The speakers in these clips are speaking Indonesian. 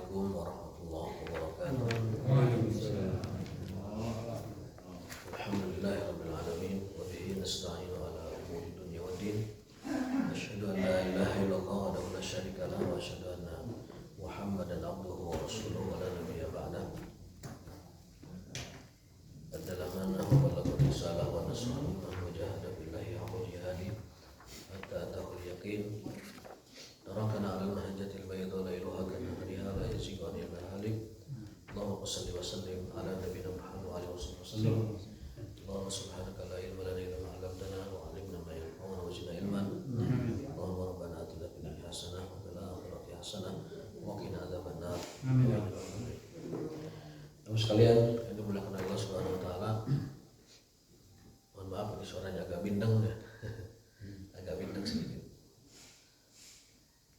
Assalamualaikum warahmatullahi wabarakatuh. Alhamdulillahirabbil alamin wa bihi nasta'inu ala umuri dunya waddin. Asyhadu an la ilaha illallah wa la syarika lahu wa asyhadu anna Muhammadan abduhu wa rasuluhu wa la nabiyya ba'dahu. Adalah mana balagha risalah wa nasaha wa jahada billahi haqqa jihadi hatta atahul yaqin. Tarakana 'ala al-mahajjatil bayda lailuha kanahariha la yazighu 'anil halik. Allahumma shalli wa sallim 'ala nabiyyina Muhammad wa alihi wasallam. Allahumma subhanaka la ilma lana illa ma 'allamtana wa 'allimna ma yanfa'una wa zidna ilman. Allahumma rabbana atina fid dunya hasanah wa fil akhirati hasanah wa qina adzabannar. Amin. Teman sekalian, yang dimuliakan Allah Subhanahu wa taala. Mohon maaf ini suaranya agak bindeng ya. Agak bindeng sedikit.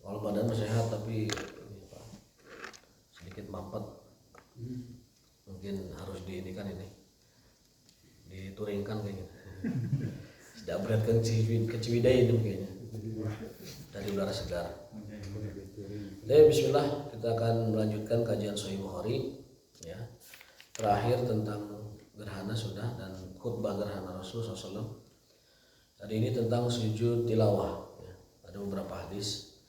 Walau badan sehat tapi ini Pak, sedikit mampet. Mungkin harus dituringkan kayaknya. Sudah beratkan ke Ciwidey itu kayaknya. Dari udara segar. Jadi bismillah, kita akan melanjutkan kajian Sahih Bukhari ya. Terakhir tentang gerhana sudah dan khutbah gerhana Rasul SAW. Hari ini tentang sujud tilawah ya. Ada beberapa hadis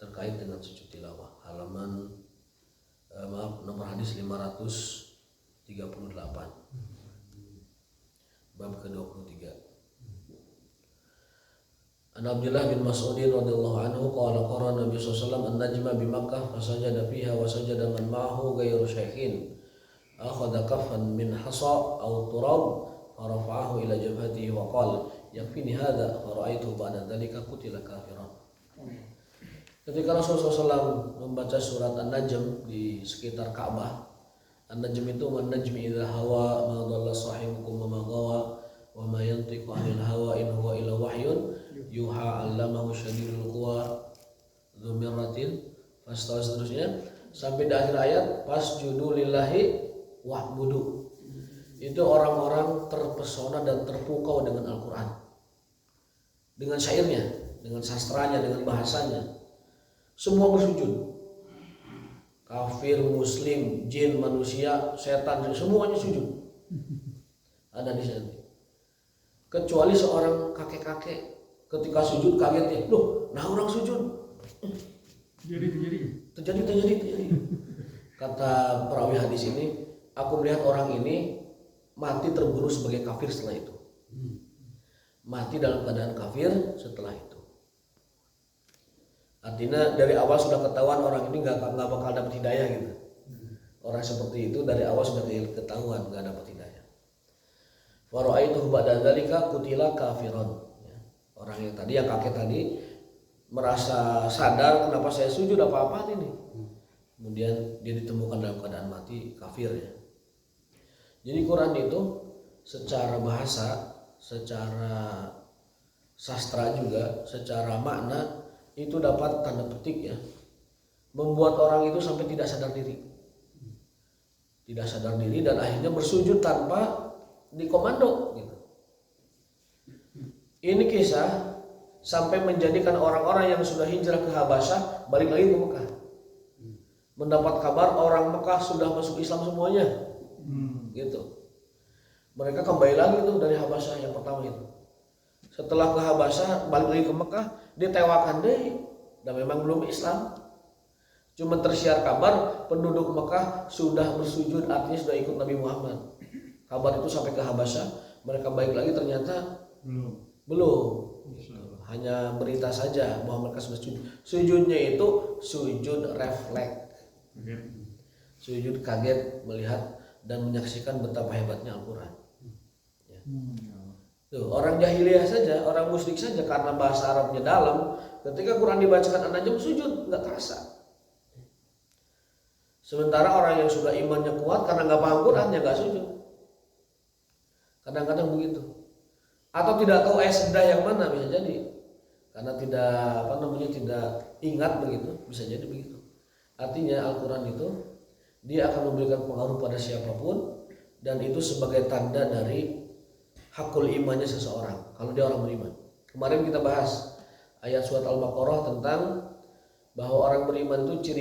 terkait dengan sujud tilawah. Nomor hadis 538 bab ke-23. An Abdullah bin Mas'ud radhiyallahu anhu qala qara Nabi sallallahu alaihi wasallam an-najma bi Makkah fasajada fiha wa sajada man ma'ahu ghairu shaykhin akhadha kaffan min hasa aw turab farafa'ahu ila jabhatihi wa qala yakfini hadha fara'aitu ba'da dhalika qutila kafiran. Ketika Rasulullah SAW membaca surat An-Najm di sekitar Ka'bah, An-Najm itu man-najmi idza hawa ma dhalla sahibukum wa ma ghawa wa ma yantiqu 'anil hawa in huwa illa wahyun yuha 'allamahu syadidul quwa dzu mirratin fastawa seterusnya sampai di akhir ayat fasjudu lillahi wa'budu. Itu orang-orang terpesona dan terpukau dengan Al-Qur'an. Dengan syairnya, dengan sastranya, dengan bahasanya. Semua bersujud. Kafir, muslim, jin, manusia, setan, semuanya sujud. Ada di sana. Kecuali seorang kakek-kakek ketika sujud kaget ya, loh, nah orang sujud. Terjadi. Kata perawi hadis ini, aku melihat orang ini mati terbunuh sebagai kafir setelah itu. Mati dalam keadaan kafir setelah itu. Artinya dari awal sudah ketahuan orang ini nggak bakal dapat hidayah gitu. Orang seperti itu dari awal sudah ketahuan nggak dapat hidayah. Fara'aituhu ba'da dzalika qutila kafiran. Orang yang tadi, yang kakek tadi merasa sadar kenapa saya sujud apa-apa ini. Kemudian dia ditemukan dalam keadaan mati kafir ya. Jadi Quran itu secara bahasa, secara sastra juga, secara makna itu dapat tanda petik ya, membuat orang itu sampai tidak sadar diri dan akhirnya bersujud tanpa dikomando gitu. Ini kisah sampai menjadikan orang-orang yang sudah hijrah ke Habasyah balik lagi ke Mekah, mendapat kabar orang Mekah sudah masuk Islam semuanya gitu. Mereka kembali lagi tuh dari Habasyah yang pertama itu. Setelah ke Habasyah balik lagi ke Mekah, ditewakan deh, dan memang belum Islam. Cuma tersiar kabar penduduk Mekah sudah bersujud, artinya sudah ikut Nabi Muhammad. Kabar itu sampai ke Habasyah, mereka balik lagi ternyata belum. Hanya berita saja bahwa mereka sudah sujud. Sujudnya itu sujud refleks, sujud kaget melihat dan menyaksikan betapa hebatnya Al-Quran. Ya. Tuh, orang jahiliyah saja, orang musyrik saja karena bahasa Arabnya dalam, ketika Quran dibacakan An-Najm sujud nggak terasa. Sementara orang yang sudah imannya kuat karena nggak paham Quran ya nggak sujud. Kadang-kadang begitu. Atau tidak tahu ayat sedah yang mana bisa jadi. Karena tidak ingat begitu, bisa jadi begitu. Artinya Al-Quran itu dia akan memberikan pengaruh pada siapapun dan itu sebagai tanda dari hakul imannya seseorang kalau dia orang beriman. Kemarin kita bahas ayat surat Al-Baqarah tentang bahwa orang beriman itu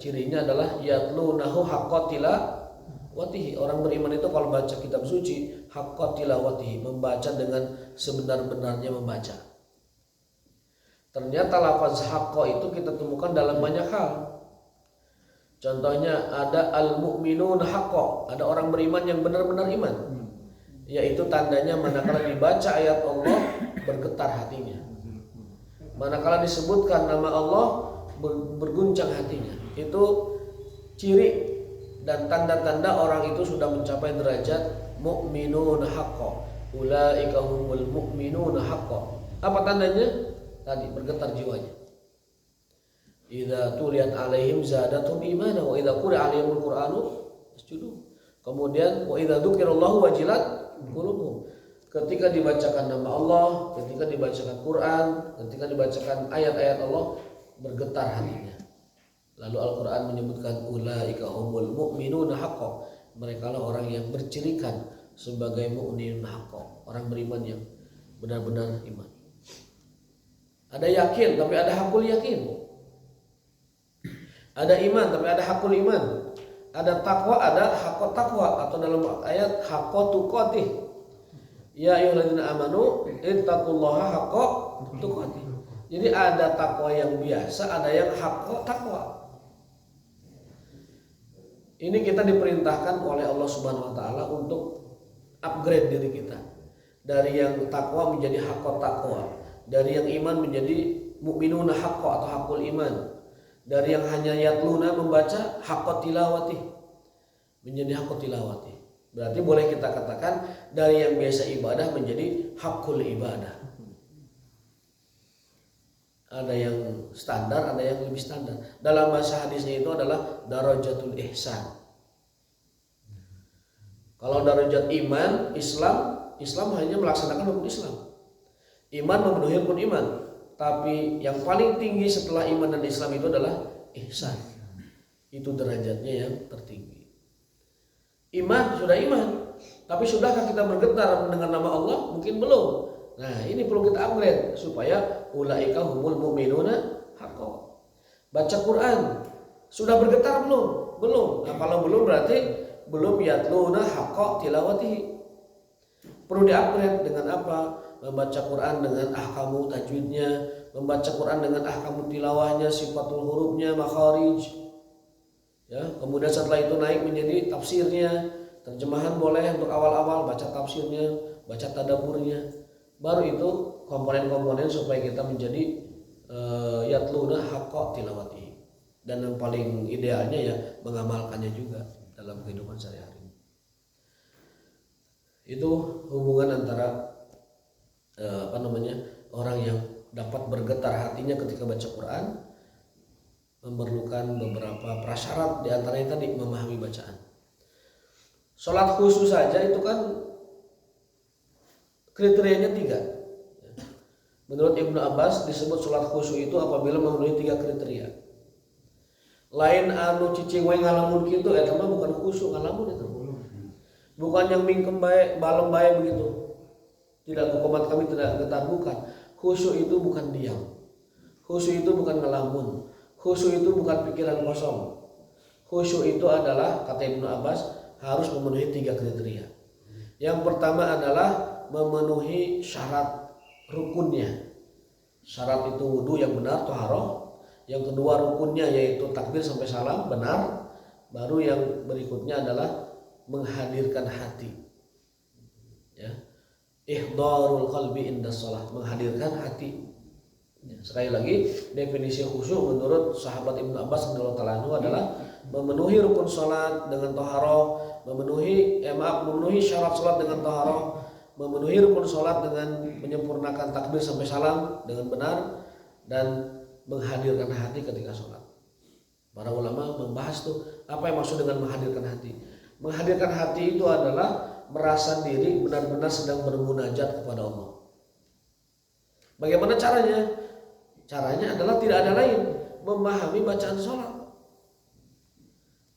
cirinya adalah yatlunahu haqqa tilawatihi. Orang beriman itu kalau baca kitab suci haqqa tilawatihi, membaca dengan sebenar-benarnya membaca. Ternyata lafaz haqqa itu kita temukan dalam banyak hal. Contohnya ada al-mu'minun haqqa, ada orang beriman yang benar-benar iman. Yaitu tandanya manakala dibaca ayat Allah bergetar hatinya. Manakala disebutkan nama Allah berguncang hatinya. Itu ciri dan tanda-tanda orang itu sudah mencapai derajat mu'minun haqqa. Ulaika humul mu'minun haqqa. Apa tandanya? Tadi bergetar jiwanya. Idza tuliyat alaihim zadatum imana wa idza quri'a alaihimul qur'anu yasjudun. Kemudian wa idza dzukirallahu wajilat qulubuhum. Ketika dibacakan nama Allah, ketika dibacakan Quran, ketika dibacakan ayat-ayat Allah, bergetar hatinya. Lalu Al-Quran menyebutkan ulaika humul mu'minuna haqqan. Mereka lah orang yang bercirikan sebagai mu'minun haqqan, orang beriman yang benar-benar iman. Ada yakin tapi ada hakul yakin. Ada iman tapi ada hakul iman. Ada takwa, ada haqqat takwa, atau dalam ayat haqqat tuqatih. Ya ayyuhalladzina amanu ittaqullaha haqqa tuqatih. Jadi ada takwa yang biasa, ada yang haqqa takwa. Ini kita diperintahkan oleh Allah Subhanahu wa taala untuk upgrade diri kita. Dari yang takwa menjadi haqqa takwa, dari yang iman menjadi mu'minuna haqqa atau haqqul iman. Dari yang hanya yatluna membaca haqqa tilawati menjadi haqqa tilawati. Berarti boleh kita katakan dari yang biasa ibadah menjadi hakul ibadah. Ada yang standar, ada yang lebih standar. Dalam bahasa hadisnya itu adalah darajatul ihsan. Kalau darajat iman, Islam hanya melaksanakan hukum Islam. Iman memenuhi rukun iman. Tapi yang paling tinggi setelah iman dan Islam itu adalah ihsan. Itu derajatnya yang tertinggi. Iman sudah iman, tapi sudahkah kita bergetar mendengar nama Allah? Mungkin belum. Nah, ini perlu kita upgrade supaya ulaika humul mu'minuna haqqan. Baca Quran sudah bergetar belum? Belum. Nah, kalau belum berarti belum yatluna haqqa tilawatihi. Perlu di-upgrade dengan apa? Membaca Quran dengan ahkamu tajwidnya, membaca Quran dengan ahkamu tilawahnya, sifatul hurufnya, makharij. Ya, kemudian setelah itu naik menjadi tafsirnya, terjemahan boleh untuk awal-awal, baca tafsirnya, baca tadaburnya. Baru itu komponen-komponen supaya kita menjadi yatluna haqqa tilawati. Dan yang paling idealnya ya mengamalkannya juga dalam kehidupan sehari-hari. Itu hubungan antara orang yang dapat bergetar hatinya ketika baca Quran, memerlukan beberapa prasyarat, di antaranya tadi memahami bacaan. Sholat khusyuk saja itu kan kriterianya 3. Menurut Ibnu Abbas disebut sholat khusyuk itu apabila memenuhi 3 kriteria. Lain anu cicing wae ngalamun kitu eta mah bukan khusyuk ngalamun itu. Bukan yang mingkem bae, balem bae begitu. Tidak hukuman kami tidak getar, bukan. Khusyuk itu bukan diam. Khusyuk itu bukan ngelamun. Khusyuk itu bukan pikiran kosong. Khusyuk itu adalah, kata Ibnu Abbas, harus memenuhi 3 kriteria. Yang pertama adalah memenuhi syarat rukunnya. Syarat itu wudu yang benar, thaharah. Yang kedua rukunnya yaitu takbir sampai salam benar. Baru yang berikutnya adalah menghadirkan hati. Ya. Ihdarul qalbi inda shalah, menghadirkan hati. Sekali lagi, definisi khusyuk menurut sahabat Ibnu Abbas radhiyallahu anhu adalah memenuhi rukun salat dengan thaharah, memenuhi syarat salat dengan thaharah, memenuhi rukun salat dengan menyempurnakan takbir sampai salam dengan benar, dan menghadirkan hati ketika salat. Para ulama membahas tuh apa yang maksud dengan menghadirkan hati. Menghadirkan hati itu adalah merasa diri benar-benar sedang bermunajat kepada Allah. Bagaimana caranya? Caranya adalah tidak ada lain, memahami bacaan sholat.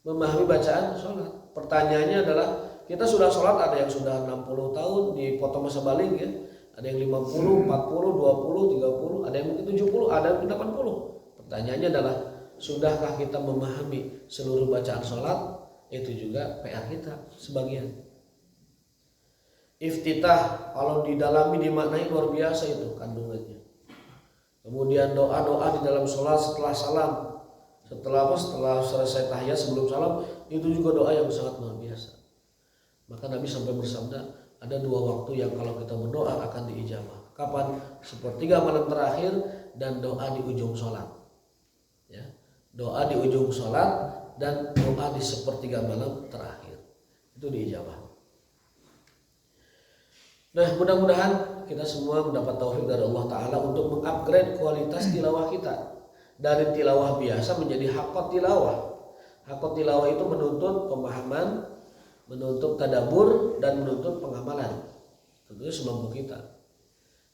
Memahami bacaan sholat. Pertanyaannya adalah, kita sudah sholat, ada yang sudah 60 tahun dipotong masa balik ya. Ada yang 50, 40, 20, 30, ada yang mungkin 70, ada yang 80. Pertanyaannya adalah, sudahkah kita memahami seluruh bacaan sholat? Itu juga PR kita sebagian. Iftitah kalau didalami dimaknai luar biasa itu kandungannya. Kemudian doa-doa di dalam sholat setelah salam, setelah selesai tahiyat sebelum salam, itu juga doa yang sangat luar biasa. Maka Nabi sampai bersabda, ada 2 waktu yang kalau kita berdoa akan diijabah. Kapan? Sepertiga malam terakhir dan doa di ujung sholat. Ya, doa di ujung sholat dan doa di sepertiga malam terakhir itu diijabah. Nah, mudah-mudahan kita semua mendapat taufik dari Allah Ta'ala untuk mengupgrade kualitas tilawah kita dari tilawah biasa menjadi haqqat tilawah. Haqqat tilawah itu menuntut pemahaman, menuntut tadabbur, dan menuntut pengamalan. Tentunya semampu kita.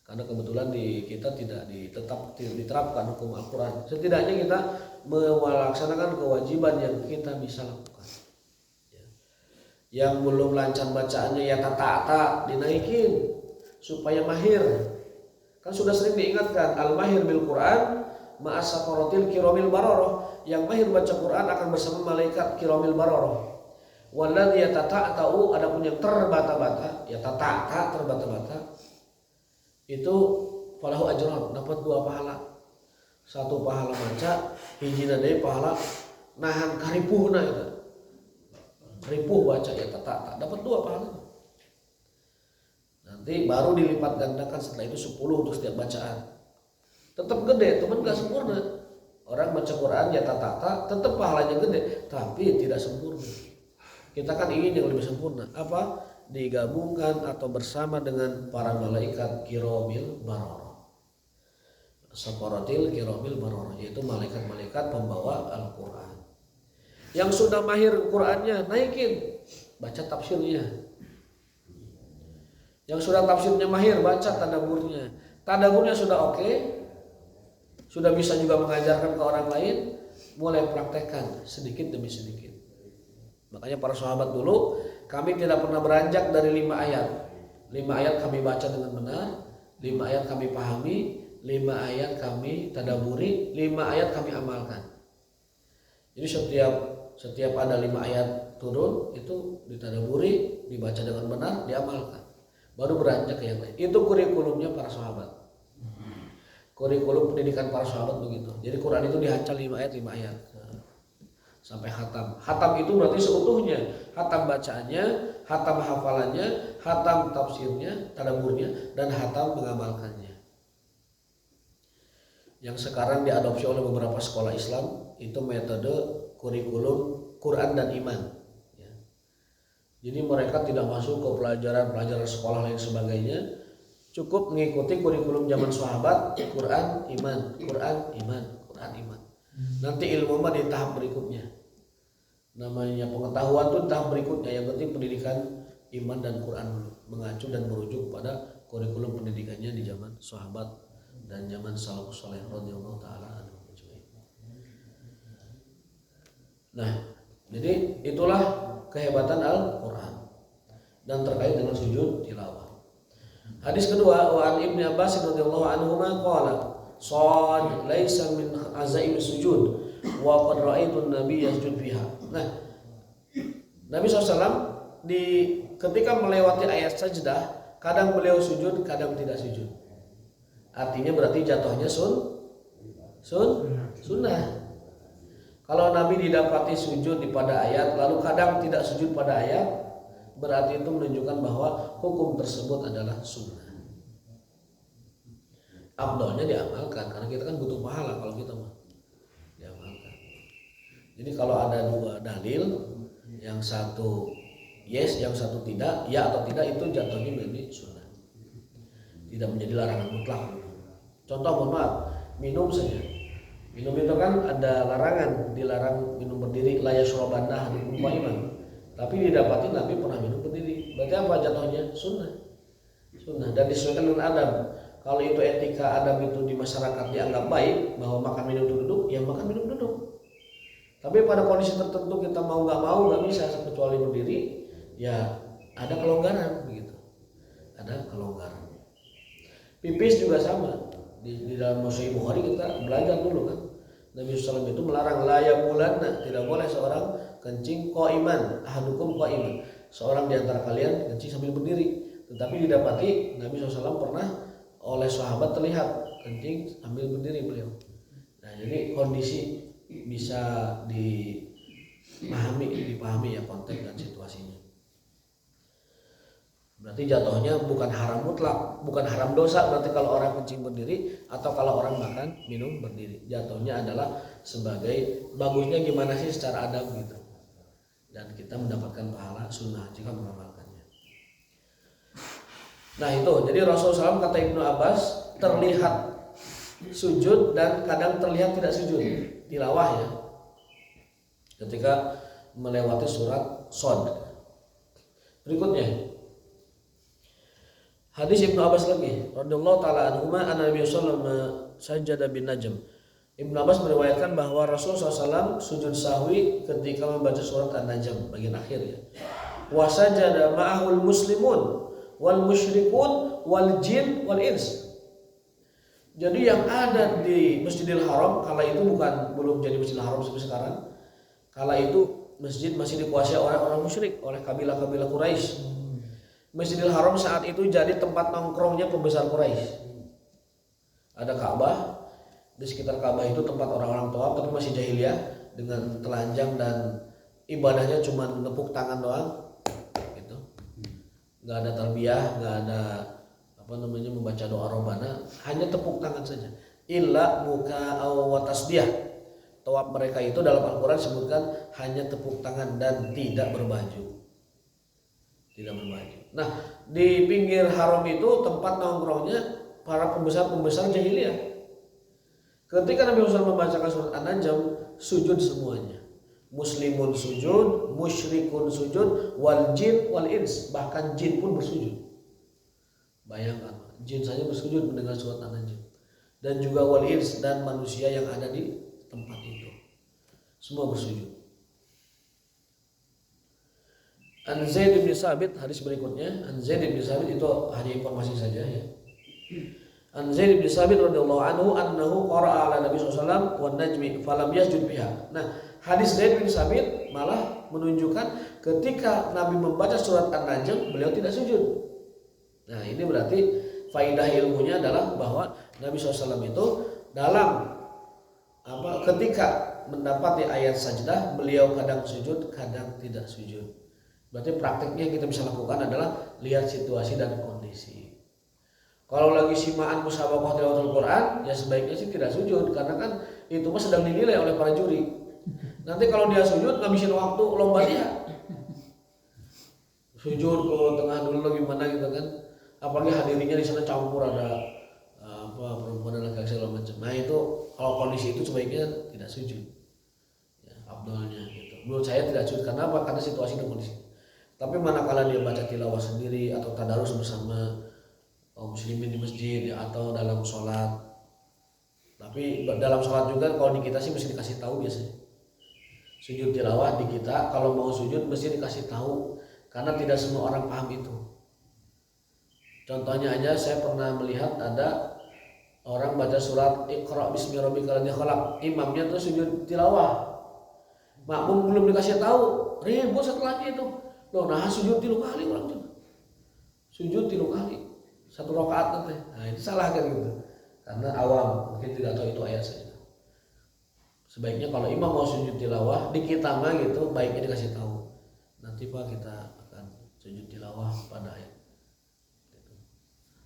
Karena kebetulan kita tidak diterapkan hukum Al-Quran. Setidaknya kita melaksanakan kewajiban yang kita bisa lakukan. Yang belum lancar bacaannya ya tata dinaikin supaya mahir. Kan sudah sering diingatkan, al-mahir bil Quran ma'as safaratil kiramil bararah. Yang mahir baca Quran akan bersama malaikat kiramil bararah. Walladzi yatata'u, adapun yang terbata-bata, ya terbata-bata, itu falahu ajran, dapat 2 pahala. 1 pahala maca, hijina deui pahala nahan karipuhna itu. Karipuh baca ya tata, dapat 2 pahala. Nanti baru dilipat gandakan setelah itu 10 untuk setiap bacaan. Tetap gede, teman gak sempurna. Orang baca Quran ya tata, tetap pahalanya gede, tapi tidak sempurna. Kita kan ingin yang lebih sempurna. Apa? Digabungkan atau bersama dengan para malaikat kiramil bararah. Safaratil kiramil bararah, yaitu malaikat-malaikat pembawa Al-Quran. Yang sudah mahir Qurannya naikin, baca tafsirnya. Yang sudah tafsirnya mahir, baca tadabburnya. Tadabburnya sudah oke, sudah bisa juga mengajarkan ke orang lain, mulai praktekkan sedikit demi sedikit. Makanya para sahabat dulu, kami tidak pernah beranjak dari 5 ayat. 5 ayat kami baca dengan benar, 5 ayat kami pahami, 5 ayat kami tadabburi, 5 ayat kami amalkan. Jadi setiap ada 5 ayat turun, itu ditadabburi, dibaca dengan benar, diamalkan. Baru beranjak ke yang lain. Itu kurikulumnya para sahabat. Kurikulum pendidikan para sahabat begitu. Jadi Quran itu dihancal 5 ayat. Sampai khatam. Khatam itu berarti seutuhnya. Khatam bacaannya, khatam hafalannya, khatam tafsirnya, tadabburnya, dan khatam mengamalkannya. Yang sekarang diadopsi oleh beberapa sekolah Islam itu metode kurikulum Quran dan iman. Ya. Jadi mereka tidak masuk ke pelajaran sekolah lain sebagainya. Cukup mengikuti kurikulum zaman sahabat, Quran, iman, Quran, iman, Quran, iman. Nanti ilmu mah di tahap berikutnya. Namanya pengetahuan itu tahap berikutnya. Yang penting pendidikan iman dan Quran mengacu dan merujuk pada kurikulum pendidikannya di zaman sahabat dan zaman salafus saleh radhiyallahu taala anhum. Nah, jadi itulah kehebatan Al-Quran dan terkait dengan sujud tilawah. Hadis kedua, wa an Ibnu Abbas radhiyallahu anhu qala shad laisa min azaim sujud wa qad ra'aitu an-nabiy yasjud fiha. Nah, Nabi SAW ketika melewati ayat sajdah, kadang beliau sujud, kadang tidak sujud. Artinya berarti jatuhnya sunnah. Kalau Nabi didapati sujud pada ayat, lalu kadang tidak sujud pada ayat, berarti itu menunjukkan bahwa hukum tersebut adalah sunnah. Afdalnya diamalkan, karena kita kan butuh pahala kalau kita mah diamalkan. Jadi kalau ada 2 dalil, yang satu yes, yang satu tidak, ya atau tidak, itu jatuhnya menjadi sunnah. Tidak menjadi larangan mutlak. Contoh, mohon maaf, minum saja. Minum itu kan ada larangan, dilarang minum berdiri, la yashrabanna ahadukum qa'iman. Tapi didapati Nabi pernah minum berdiri. Berarti apa jatuhnya? Sunnah. Dan disesuaikan dengan adab. Kalau itu etika adab itu di masyarakat dianggap baik, bahwa makan minum duduk, ya makan minum duduk. Tapi pada kondisi tertentu kita mau nggak bisa kecuali berdiri, ya ada kelonggaran begitu. Ada kelonggaran. Pipis juga sama. Di dalam Sahih Bukhari kita belajar dulu kan. Nabi SAW itu melarang la yabulanna, tidak boleh seorang kencing qaiman, ahadukum qaiman, seorang di antara kalian kencing sambil berdiri. Tetapi didapati Nabi SAW pernah oleh sahabat terlihat kencing sambil berdiri beliau. Nah, jadi kondisi bisa dipahami ya konteks dan situasinya. Berarti jatuhnya bukan haram mutlak, bukan haram dosa berarti kalau orang kencing berdiri atau kalau orang makan minum berdiri. Jatuhnya adalah sebagai bagusnya gimana sih secara adab gitu. Dan kita mendapatkan pahala sunnah jika mengamalkannya. Nah itu, jadi Rasulullah SAW kata Ibnu Abbas terlihat sujud dan kadang terlihat tidak sujud, tilawah ya, ketika melewati surat Shad. Berikutnya hadis Ibnu Abbas lagi radhiyallahu taala anhuma anna Nabi sallallahu alaihi wasallam sajada bin najm. Ibnu Abbas meriwayatkan bahwa Rasulullah SAW sujud sahwi ketika membaca surat An-Najm bagian akhir ya. Wa sajada ma'ahul muslimun wal musyrikun wal jin wal ins. Jadi yang ada di Masjidil Haram kala itu belum jadi Masjidil Haram seperti sekarang. Kala itu masjid masih dikuasai oleh orang musyrik, oleh kabilah-kabilah Quraisy. Masjidil Haram saat itu jadi tempat nongkrongnya pembesar Quraisy. Ada Ka'bah, di sekitar Ka'bah itu tempat orang-orang tawaf, tapi masih jahiliyah dengan telanjang dan ibadahnya cuma nepuk tangan doang, gitu. Nggak ada tarbiyah, nggak ada membaca doa robbana, hanya tepuk tangan saja. Illa muka wa tasbih. Tawaf mereka itu dalam Al-Quran disebutkan hanya tepuk tangan dan tidak berbaju. Tidak berbaju. Nah, di pinggir haram itu tempat nongkrongnya para pembesar-pembesar jahiliyah. Ketika Nabi SAW membacakan surat An-Najm, sujud semuanya. Muslimun sujud, musyrikun sujud, wal jin wal ins, bahkan jin pun bersujud. Bayangkan, jin saja bersujud mendengar surat An-Najm. Dan juga wal ins dan manusia yang ada di tempat itu. Semua bersujud. An Zaid bin Sabit, hadis berikutnya. An Zaid bin Sabit itu hanya informasi saja ya. An Zaid bin Sabit radhiyallahu anhu annahu qara'a ala Nabi sallallahu alaihi wasallam wan najmi falam yasjud biha. Nah, hadis Zaid bin Sabit malah menunjukkan ketika Nabi membaca surat An-Najm beliau tidak sujud. Nah, ini berarti faidah ilmunya adalah bahwa Nabi SAW itu dalam ketika mendapati ayat sajdah beliau kadang sujud, kadang tidak sujud. Berarti praktiknya yang kita bisa lakukan adalah lihat situasi dan kondisi. Kalau lagi simaan musabaqah tilawatul Quran, ya sebaiknya sih tidak sujud karena kan itu mah sedang dinilai oleh para juri. Nanti kalau dia sujud ngabisin waktu lomba dia. Sujud ke tengah dulu gimana gitu kan. Apalagi hadirinnya di sana campur ada perempuan dan laki-laki segala macam. Nah itu kalau kondisi itu sebaiknya tidak sujud. Ya, abdolnya gitu. Menurut saya tidak sujud karena apa? Karena situasi dan kondisi. Tapi manakala dia baca tilawah sendiri atau tadarus bersama kaum muslimin di masjid ya, atau dalam sholat. Tapi dalam sholat juga kalau di kita sih mesti dikasih tahu biasanya. Sujud tilawah di kita kalau mau sujud mesti dikasih tahu karena tidak semua orang paham itu. Contohnya aja saya pernah melihat ada orang baca surat Iqra bismi rabbikal ladzi khalaq, imamnya tuh sujud tilawah. Makmum belum dikasih tahu, ribut setelahnya itu. Loh, nah sujud 3 kali orang tuh. Sujud 3 kali. 1 rakaat nanti. Nah, ini salah kan gitu. Karena awam, mungkin tidak tahu itu ayat saja. Sebaiknya kalau imam mau sujud tilawah di kita mah gitu, baiknya dikasih tahu. Nanti Pak kita akan sujud tilawah pada ayat.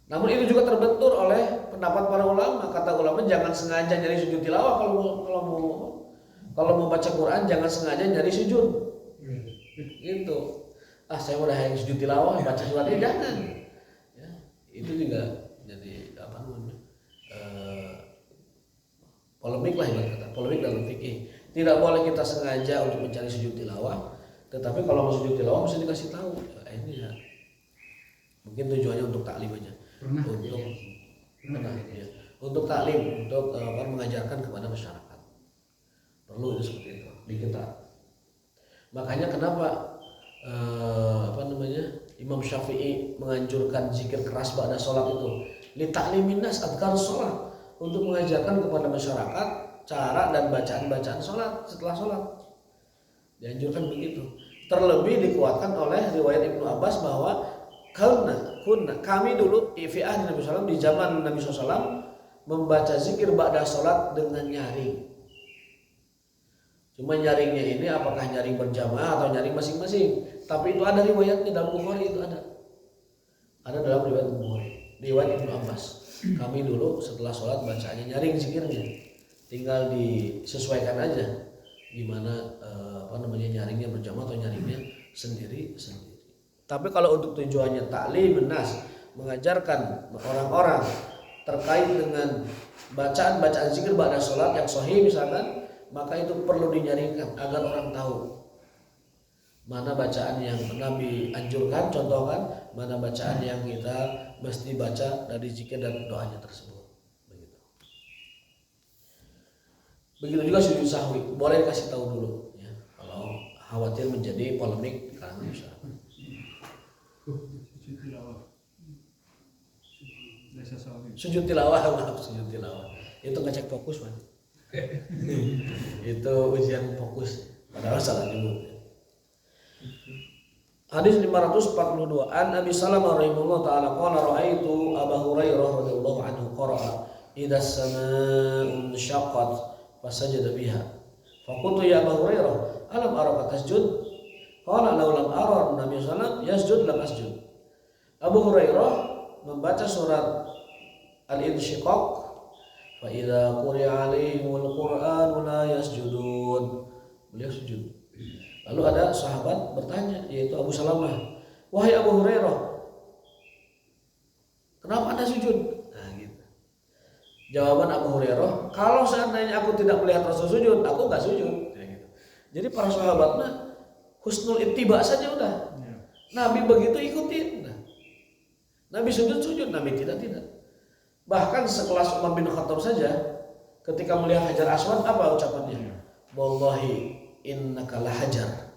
Namun itu juga terbentur oleh pendapat para ulama. Kata ulama jangan sengaja nyari sujud tilawah kalau mau baca Quran jangan sengaja nyari sujud. Gitu. Saya udah yang sujud tilawah baca suratnya jangan. Ya, itu juga jadi polemik lah ibarat kata. Polemik dalam fikih. Tidak boleh kita sengaja untuk mencari sujud tilawah, tetapi kalau mau sujud tilawah mesti dikasih tahu. Ini ya. Mungkin tujuannya untuk taklim aja. Untuk taklim, untuk mengajarkan kepada masyarakat. Perlu seperti itu di kita. Makanya kenapa Imam Syafi'i menganjurkan zikir keras pada sholat itu li ta'limin nas adkar sholat, untuk mengajarkan kepada masyarakat cara dan bacaan-bacaan sholat setelah sholat. Dianjurkan begitu. Terlebih dikuatkan oleh riwayat Ibnu Abbas bahwa kami dulu fi ahdi Nabi SAW, di zaman Nabi SAW membaca zikir ba'da sholat dengan nyaring. Cuma nyaringnya ini apakah nyaring berjamaah atau nyaring masing-masing. Tapi itu ada riwayatnya dalam Bukhari, itu ada. Ada dalam riwayat Bukhari, riwayat Ibnu Abbas. Kami dulu setelah sholat bacanya nyaring zikirnya. Tinggal disesuaikan aja gimana nyaringnya berjamaah atau nyaringnya sendiri. Tapi kalau untuk tujuannya ta'lim nas, mengajarkan orang-orang terkait dengan bacaan zikir ba'da sholat yang sahih misalkan, maka itu perlu dinyaringkan agar orang tahu mana bacaan yang Nabi anjurkan, contohkan, mana bacaan yang kita mesti baca dari zikir dan doanya tersebut. Begitu juga sujud sahwi, boleh kasih tahu dulu ya, kalau khawatir menjadi polemik di kalangan masyarakat. Sujud tilawah, sujud tilawah itu ngecek fokus man. Itu ujian fokus, padahal salah dulu. Hadis 542 an Abi Salamah rahimahullah taala qala raaitu Abu Hurairah radhiyallahu anhu qara'a idza as-samaa'u inshaqqat fasajada biha. Faqultu ya Abu Hurairah, alam araka tasjud? Qala law lam ara Nabi sallallahu yasjud lam asjud. Abu Hurairah membaca surat Al-Insyiqaq, fa idza quri'a 'alaihimul Qur'anu la yasjudun. Beliau sujud. Lalu ada sahabat bertanya, yaitu Abu Salamah, wahai Abu Hurairah, kenapa Anda sujud? Nah gitu. Jawaban Abu Hurairah, kalau seandainya aku tidak melihat Rasul sujud, aku nggak sujud. Gitu. Jadi para sahabatnya husnul ittiba saja udah. Nabi begitu ikutin. Nah, Nabi sujud, Nabi tidak. Bahkan sekelas Umar bin Khattab saja, ketika melihat Hajar Aswad, apa ucapannya? Wallahi innaka lahajar.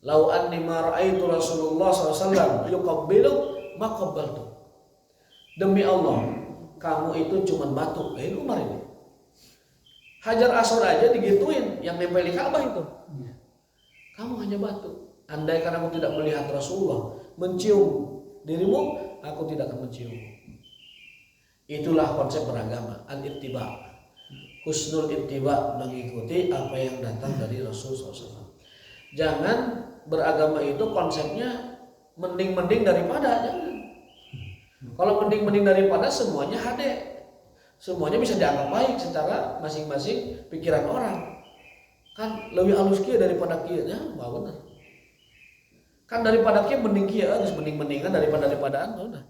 Lau anni ma ra'aitu Rasulullah SAW yuqabbilu ma qabbaltu. Demi Allah, kamu itu cuma batu. Ini Umar ini. Hajar Aswad aja digituin, yang nempel di Ka'bah itu. Kamu hanya batu. Andai kan aku tidak melihat Rasulullah mencium dirimu, aku tidak akan mencium. Itulah konsep beragama, al-ittiba. Husnul ittiba, mengikuti apa yang datang dari Rasulullah SAW. Jangan beragama itu konsepnya mending-mending daripada, jangan. Kalau mending-mending daripada semuanya hade, semuanya bisa dianggap baik secara masing-masing pikiran orang. Kan lebih halus kia daripada kia, ya, benar. Kan daripada kia mending kia, harus mending-mendingan daripadaan, udah.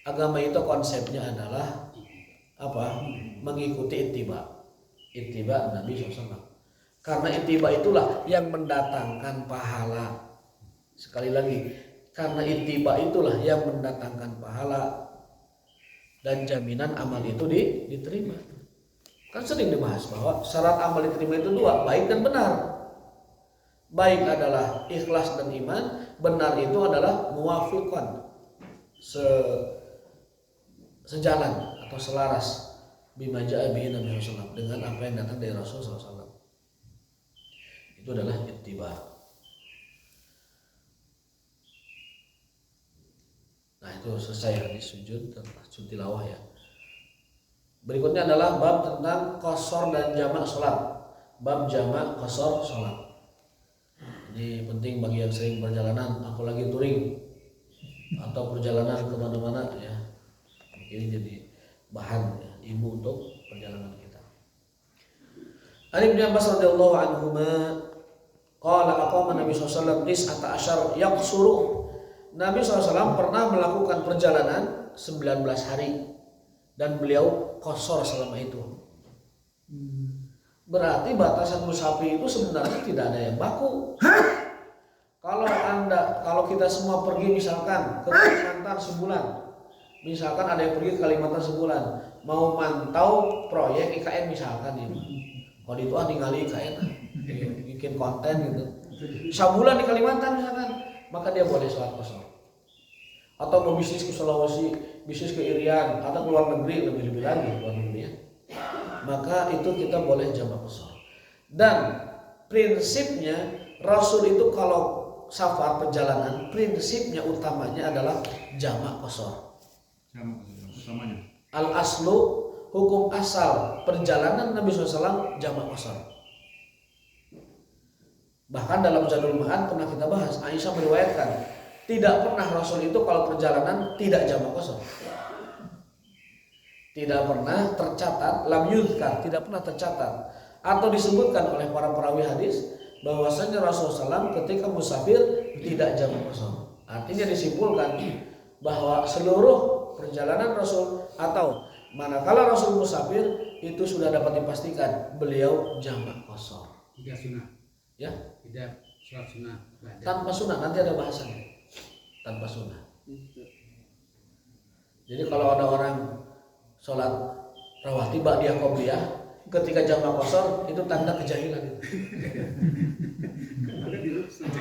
Agama itu konsepnya adalah apa? Mengikuti ittiba Nabi SAW. Karena ittiba itulah yang mendatangkan pahala. Sekali lagi, karena ittiba itulah yang mendatangkan pahala dan jaminan amal itu diterima. Kan sering dibahas bahwa syarat amal diterima itu dua, baik dan benar. Baik adalah ikhlas dan iman, benar itu adalah muwafiqan, sejalan atau selaras bima ja'a bihi Nabi SAW, dengan apa yang datang dari Rasul SAW. Itu adalah ittiba. Nah itu selesai hadis sujud tilawah ya. Berikutnya adalah bab tentang qashar dan jamak sholat. Bab jamak qashar sholat. Ini penting bagi yang sering perjalanan, apalagi touring atau perjalanan kemana-mana ya. Ini jadi bahan ya, ilmu untuk perjalanan kita. Ali bin Abbas radhiyallahu anhu qala aqama Nabi sallallahu alaihi wasallam 19 yaqsuru. Nabi SAW pernah melakukan perjalanan 19 hari dan beliau qashar selama itu. Berarti batasan musafi itu sebenarnya tidak ada yang baku. Kalau kita semua pergi misalkan ke Kalimantan sebulan, misalkan ada yang pergi ke Kalimantan sebulan, mau mantau proyek IKN misalkan ini, kalau itu ningali IKN, bikin konten gitu, sebulan di Kalimantan misalkan, maka dia boleh sholat qashar. Atau mau bisnis ke Sulawesi, bisnis ke Irian, atau keluar negeri, lebih lagi keluar negeri ya. maka itu kita boleh jamak qashar. Dan prinsipnya Rasul itu kalau safar perjalanan, prinsipnya utamanya adalah jamak qashar. Jamak utamanya. Al aslu, hukum asal perjalanan Nabi SAW jamak qashar. Bahkan dalam Zadul Ma'ad pernah kita bahas, Aisyah meriwayatkan tidak pernah Rasul itu kalau perjalanan tidak jamak qashar. Tidak pernah tercatat, lam yuzkar, tidak pernah tercatat atau disebutkan oleh para perawi hadis bahwasanya Rasulullah SAW ketika musafir tidak jamak qashar. Artinya disimpulkan bahwa seluruh perjalanan Rasul atau manakala Rasul musafir itu sudah dapat dipastikan beliau jamak qashar. Tidak sunnah. Ya? Tidak sholat sunnah. Tanpa sunnah, nanti ada bahasannya. Tanpa sunnah. Jadi kalau ada orang sholat rawatib ba'diyah qobliyah ketika jamak qashar itu tanda kejahilan itu.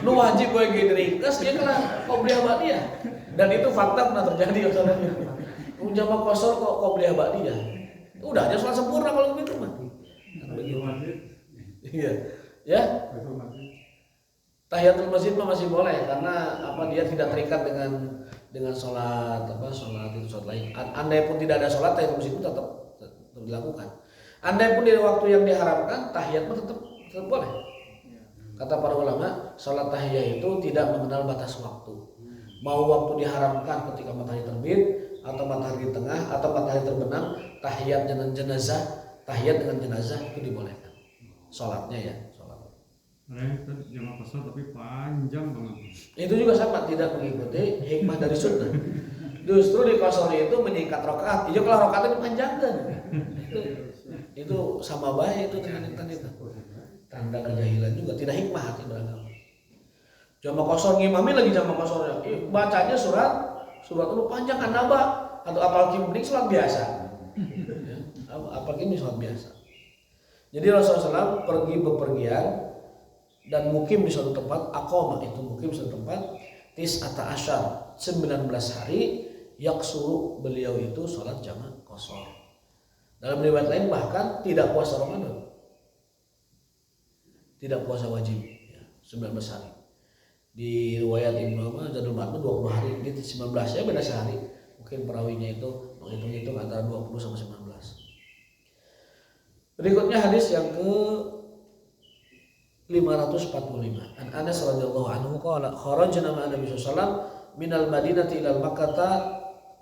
Nu wajib gue ringkas dia kena qobliyah ba'diyah. Dan itu fakta pernah terjadi kalau jamak qashar kok qobliyah ba'diyah. Udah aja sholat sempurna kalau begitu mah. Iya. Ya. Tahiyatul masjid mah masih boleh karena dia tidak terikat dengan sholat itu sholat lain. Andai pun tidak ada sholat, tahiyatul masjid itu tetap dilakukan. Andai pun di waktu yang diharamkan, tahiyat mah tetap boleh. Kata para ulama, sholat tahiyat itu tidak mengenal batas waktu. Mau waktu diharamkan ketika matahari terbit atau matahari tengah atau matahari terbenam, tahiyat dengan jenazah itu dibolehkan. Sholatnya ya. Itu jamak qashar tapi panjang banget. Itu juga sama, tidak mengikuti hikmah dari sunnah. Justru di qashar itu menyingkat rakaat. Iya kalau rakaatnya dipanjangkan. Itu sama baik itu dengan yang tadi itu. Tanda kejahilan juga, tidak hikmah hati beragama. Jamak qashar ngimami lagi jamak qashar. Bacanya surat itu panjang kan nambah atau apalagi mending sholat biasa. Ya, apalagi ini sholat biasa. Jadi Rasulullah SAW pergi bepergian dan mukim di suatu tempat, aqamah itu mukim di suatu tempat, tis'ata asyar 19 hari, yaksuru beliau itu sholat jamak qashar. Dalam riwayat lain bahkan tidak puasa Ramadan, tidak puasa wajib ya, 19 hari. Di riwayat Ibnu Umar Zadul Ma'ad 20 hari, di 19 ya beda sehari. Mungkin perawinya itu menghitung-hitung antara 20 sampai 19. Berikutnya hadis yang ke 545. An Anas radhiyallahu anhu qala kharajna ma'a Nabi sallallahu alaihi wasallam minal Madinati ilal Makkah,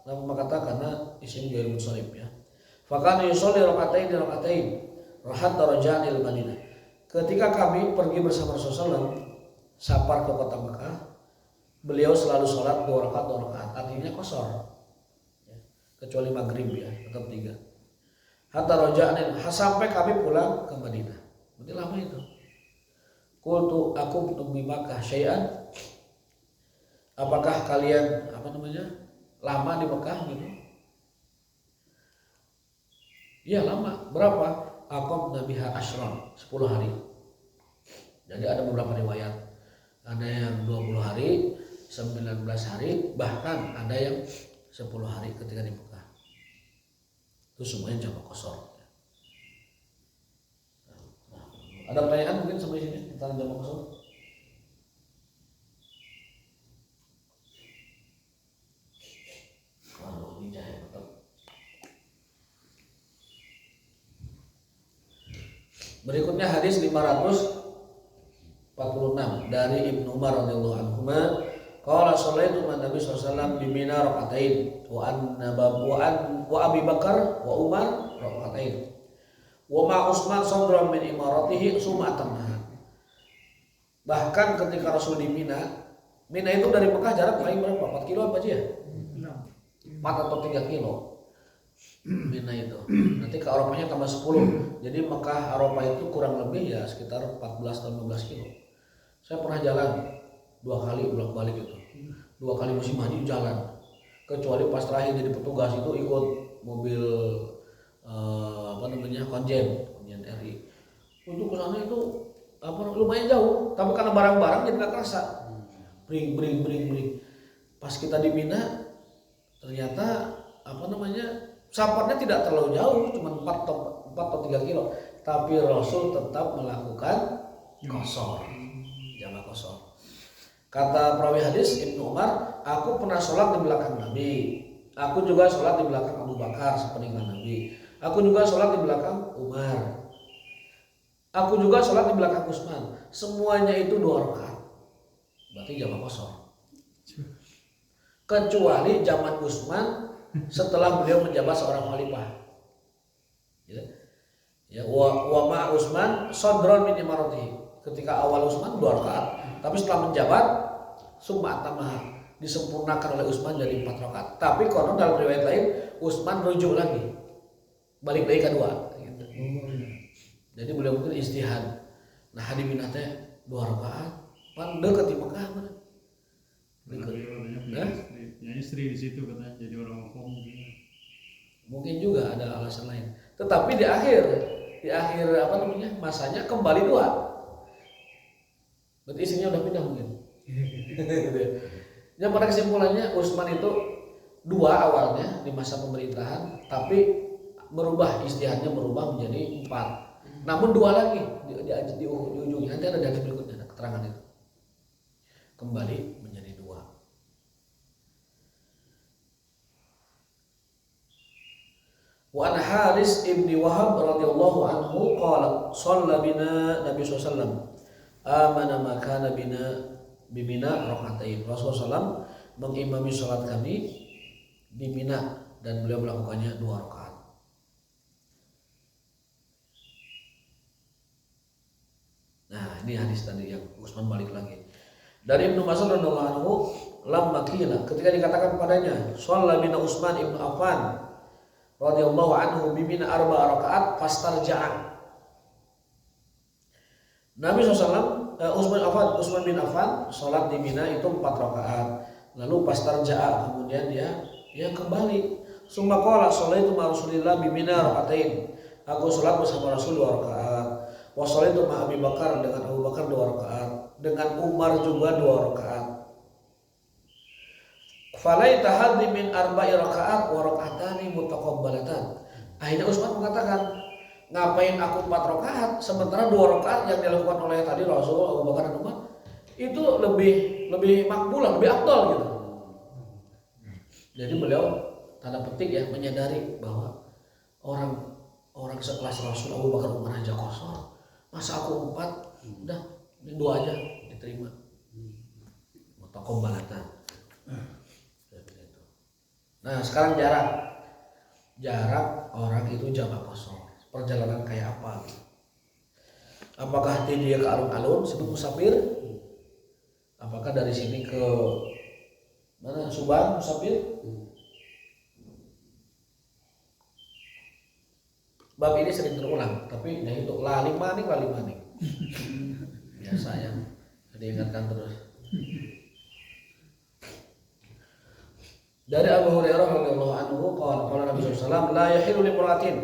nama Makkah karena isim Ghair Munsharif ya. Fa kana yusolli raka'atain hatta raja'na il Madinah. Ketika kami pergi bersama Rasulullah safar ke kota Makkah, beliau selalu sholat 2 rakaat, artinya qashar. Ya, kecuali maghrib ya, tetap 3. Hatta raja'na sampai kami pulang ke Madinah. Berarti lama itu. Qultu aku bi Makkah syai'an. Apakah kalian lama di Mekah gitu? Iya lama. Berapa? Aqam nabiha asyran 10 hari. Jadi ada beberapa riwayat. Ada yang 20 hari, 19 hari, bahkan ada yang 10 hari ketika di Mekah. Itu semuanya jamak qashar. Ada pertanyaan mungkin sampai sini tentang jamak qashar? Waduh, ini jahit betul. Berikutnya hadis 546 dari Ibnu Umar radhiyallahu anhu. Qala shallaitu man Nabi sallallahu alaihi wasallam bi Mina raka'atain wa Abi Bakar wa Umar raka'atain. Wa ma Utsman sadran min imaratihi sumatan. Bahkan ketika Rasul di Mina itu dari Mekah jarak paling berapa? 4 kilo apa aja ya? 4 atau 3 kilo. Mina itu. Nanti ke Arafahnya tambah 10. Jadi Mekah Arafah itu kurang lebih ya sekitar 14 atau 15 kilo. Saya pernah jalan 2 kali bolak-balik itu. 2 kali musim haji jalan. Kecuali pas terakhir jadi petugas itu ikut mobil konjen RI. Untuk ke sana itu lumayan jauh, tapi karena barang-barang jadi nggak kerasa. Bring. Pas kita di Mina ternyata safarnya tidak terlalu jauh, cuma 4 atau 3 kilo, tapi Rasul tetap melakukan qashar, jamak qashar. Kata perawi hadis Ibnu Umar, aku pernah sholat di belakang Nabi, aku juga sholat di belakang Abu Bakar sepeninggal Nabi, aku juga sholat di belakang Umar, aku juga sholat di belakang Utsman. Semuanya itu 2 rakaat, berarti jamak qashar. Kecuali zaman Utsman setelah beliau menjabat seorang khalifah. Ya, wa ma Utsman sadron min imaratihi. Ketika awal Utsman 2 rakaat, tapi setelah menjabat summa atamaha, disempurnakan oleh Utsman jadi 4 rakaat. Tapi konon dalam riwayat lain Utsman rujuk lagi, balik lagi kedua. Gitu. Jadi beliau mungkin istihad. Nah hadimin teh 2 rakaat, pan dekat di Mekah mana? Punya istri di situ katanya, jadi orang hukum. Mungkin juga ada alasan lain. Tetapi di akhir masanya kembali 2. Berarti isinya udah pindah mungkin. Ya pada kesimpulannya Utsman itu 2 awalnya di masa pemerintahan, tapi istihadnya merubah menjadi 4. Namun 2 lagi di ujungnya, nanti ada di hadis berikutnya ada keterangan itu. Kembali menjadi 2. Wa an Haris ibni Wahab radhiyallahu anhu qala shalla bina Nabi sallallahu alaihi wasallam amana makana bina rakaatain. Rasulullah SAW mengimami salat kami di Mina dan beliau melakukannya 2 rakaat. Nah, ini hadis tadi yang Utsman balik lagi. Dari Ibnu Mas'ud radhiyallahu anhu, lamma qila, ketika dikatakan padanya, shalla bina Utsman ibnu Affan radhiyallahu anhu bimina 4 rakaat fastarja'a. Nabi SAW, Utsman bin Affan sholat di Mina itu 4 rakaat. Lalu fastarja'a, kemudian dia kembali. Summa qala sholaitu ma Rasulillah bimina rakaatain. Aku sholat bersama Rasul 2 rakaat. Wa sholaitu ma Abi Bakar, dengan Abu Bakar 2 rakaat. Dengan Umar juga 2 rakaat. Falaita hadhi min 4 rakaat wa raka'atani mutaqabbalatan. Akhirnya Utsman mengatakan, ngapain aku 4 rakaat sementara 2 rakaat yang dilakukan oleh tadi Rasul, Abu Bakar dan Umar itu lebih makbulah, lebih afdal gitu. Jadi beliau tanda petik ya menyadari bahwa orang sekelas Rasul, Abu Bakar, Umar aja qashar, masa aku 4, udah ini 2 aja diterima. Mutaqabbalatan. Nah sekarang jarak orang itu jamak qashar, perjalanan kayak apa? Apakah dia ke alun-alun sebut musafir? Apakah dari sini ke mana Subang musafir? Bab ini sering terulang, tapi itu lali maning. Biasa ya, diingatkan terus. Dari Abu Hurairah radhiyallahu anhu qala Nabi sallallahu alaihi wasallam la yahillu limra'atin,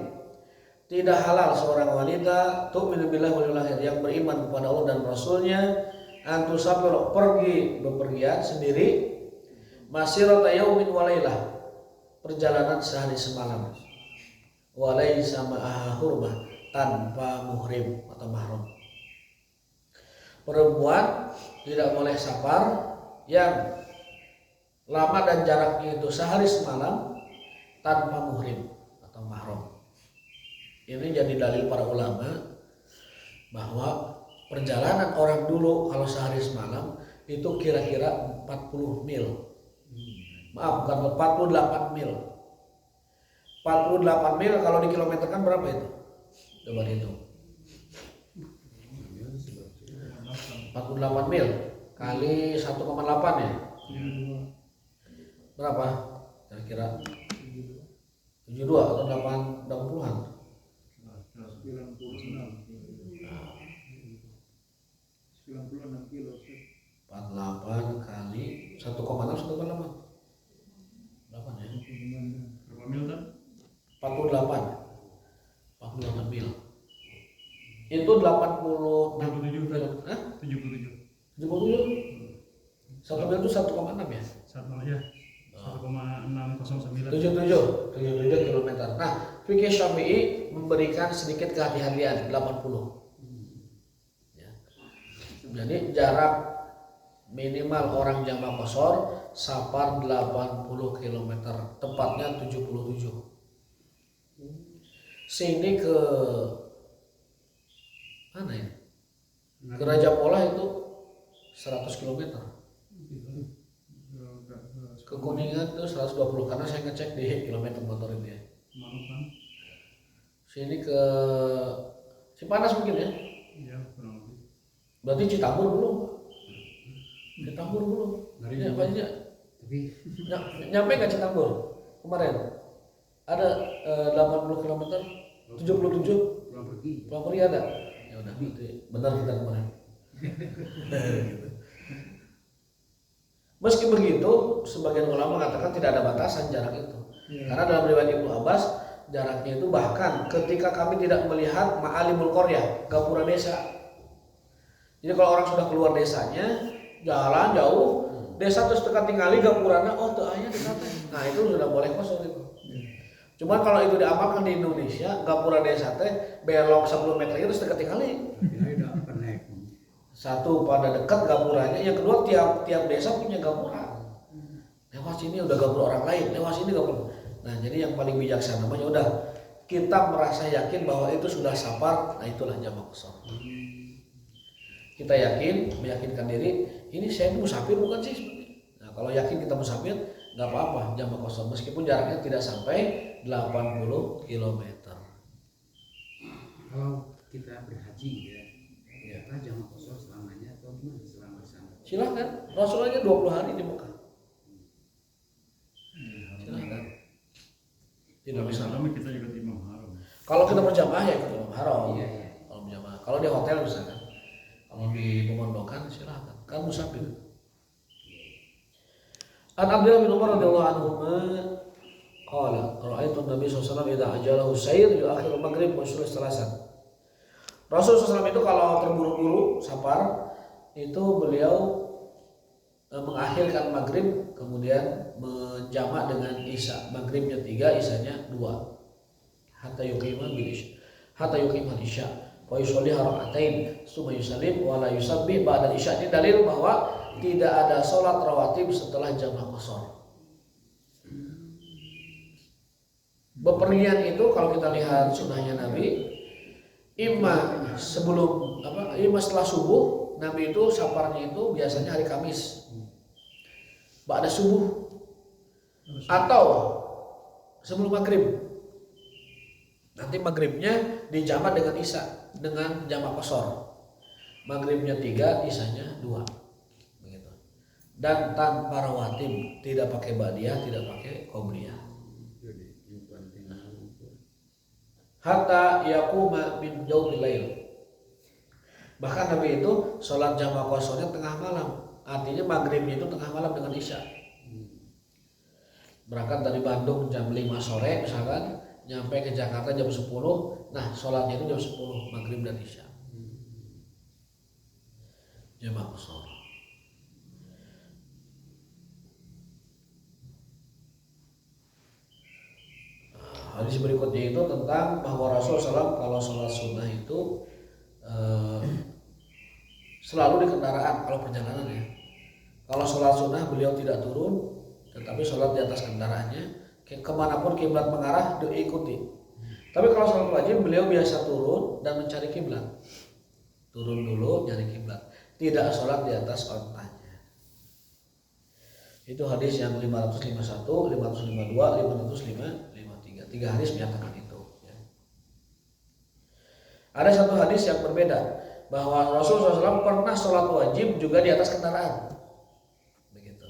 tidak halal seorang wanita tu'minu billahi wal yawmil akhir, yang beriman kepada Allah dan Rasulnya, antusafir, pergi bepergian sendiri, masirata yaumin wa lailah, perjalanan sehari semalam, wa laisa ma'aha hurmah, tanpa muhrim atau mahram. Perempuan tidak boleh safar yang lama dan jaraknya itu sehari semalam tanpa muhrim atau mahram. Ini jadi dalil para ulama bahwa perjalanan orang dulu kalau sehari semalam itu kira-kira 40 mil. Maaf, bukan 48 mil. 48 mil kalau dikilometerkan berapa itu? Coba dihitung. 48 mil kali 1,8 ya. Berapa? Kira-kira 72 atau 80-an? 96 kilo. 48 kali 1,6 1,8. Berapa ya? Berapa mil kan? 48 mil. Itu 86 77. Hah? 77. 77? 1 mil itu 1,6 ya? Satu aja. 1,609. 77 km. Nah, fikih Syafi'i memberikan sedikit kehati-hatian 80. Ya. Jadi jarak minimal orang jama qashar safar 80 km, tepatnya 77. Sini ke mana ini? Ke Raja Polah itu 100 km. Ke Kuningan itu 120 karena saya ngecek di kilometer motor ini ya. Sini ke Cipanas mungkin ya? Iya, kurang lebih. Berarti Citambur belum? Citambur belum? Ya, Pak Jija. Tapi Nyampe nggak Citambur kemarin? Ada 80 km, 77 pulang pergi. pulang pergi ada. Ya udah, berarti benar kita kemarin. Gitu. Meski begitu, sebagian ulama mengatakan tidak ada batasan jarak itu. Karena dalam riwayat Ibnu Abbas, jaraknya itu bahkan ketika kami tidak melihat ma'alimul qaryah, gapura desa. Jadi kalau orang sudah keluar desanya, jalan jauh, desa terus tekan tinggali gapurana, oh tuh aya dekatnya. Nah itu sudah boleh kosong itu. Cuman kalau itu diamalkan di Indonesia, gapura desa teh belok 10 meter itu terus dekat tinggali. Ya udah pernah. Satu pada dekat gapuranya, yang kedua tiap desa punya gapura. Lewat sini udah gapura orang lain, lewat sini gapura. Nah jadi yang paling bijaksana namanya udah kita merasa yakin bahwa itu sudah safar, nah itulah jamak qashar. Kita yakin, meyakinkan diri, ini saya musafir bukan sih sebenarnya. Nah kalau yakin kita musafir, nggak apa-apa jamak qashar meskipun jaraknya tidak sampai 80 km. Kalau kita berhaji ya, kita jamak qashar selamanya atau gimana selama di sana? Silahkan, Rasulullah 20 hari di Mekah. Silahkan. Tidak masalah. Kita juga di Imam Haram. Kalau kita berjamaah ya ke Imam Haram. Iya, iya. Kalau berjamaah. Kalau di hotel misalkan. Kalau di pemondokan silahkan. Kan musafir. An Abdullah bin Umar radhiyallahu anhu qala ra'aitu Nabi sallallahu alaihi wasallam idza ajalahu sayr yu'akhiru maghrib wa syurus salasan. Rasul SAW itu kalau terburu-buru safar itu beliau mengakhirkan maghrib kemudian menjamak dengan isya. Maghribnya 3, isyanya 2. Hatta yuqima bil isya. Hatta yuqima isya. Wa yusalli raka'atain tsumma yusallim wa la yusabbih ba'da isya. Ini dalil bahwa tidak ada salat rawatib setelah jamak qashar. Bepergian itu kalau kita lihat sunnahnya Nabi, imma setelah subuh, Nabi itu safarnya itu biasanya hari Kamis. Ba'da subuh atau sebelum maghrib. Nanti maghribnya dijamak dengan isya, dengan jamak qashar. Maghribnya 3, isyanya 2. Begitu. Dan tanpa rawatib, tidak pakai ba'diyah, tidak pakai qobliyah. Hatta yaquma min jawfil lail. Bahkan Nabi itu sholat jamak qasharnya tengah malam. Artinya maghribnya itu tengah malam dengan isya. Berangkat dari Bandung jam 5 sore misalkan, nyampe ke Jakarta jam 10. Nah sholatnya itu jam 10, maghrib dan isya. Jamak qashar. Hadis berikutnya itu tentang bahwa Rasulullah SAW kalau sholat sunnah itu selalu di kendaraan kalau perjalanan ya. Kalau sholat sunnah beliau tidak turun, tetapi sholat di atas kendaraannya. Kemanapun kiblat mengarah diikuti. Tapi kalau sholat wajib beliau biasa turun dan mencari kiblat. Turun dulu nyari kiblat. Tidak sholat di atas ontanya. Itu hadis yang 551, 552, 553. 3 hadis menyatakan itu. Ya. Ada satu hadis yang berbeda bahwa Rasulullah SAW pernah sholat wajib juga di atas kendaraan. Begitu.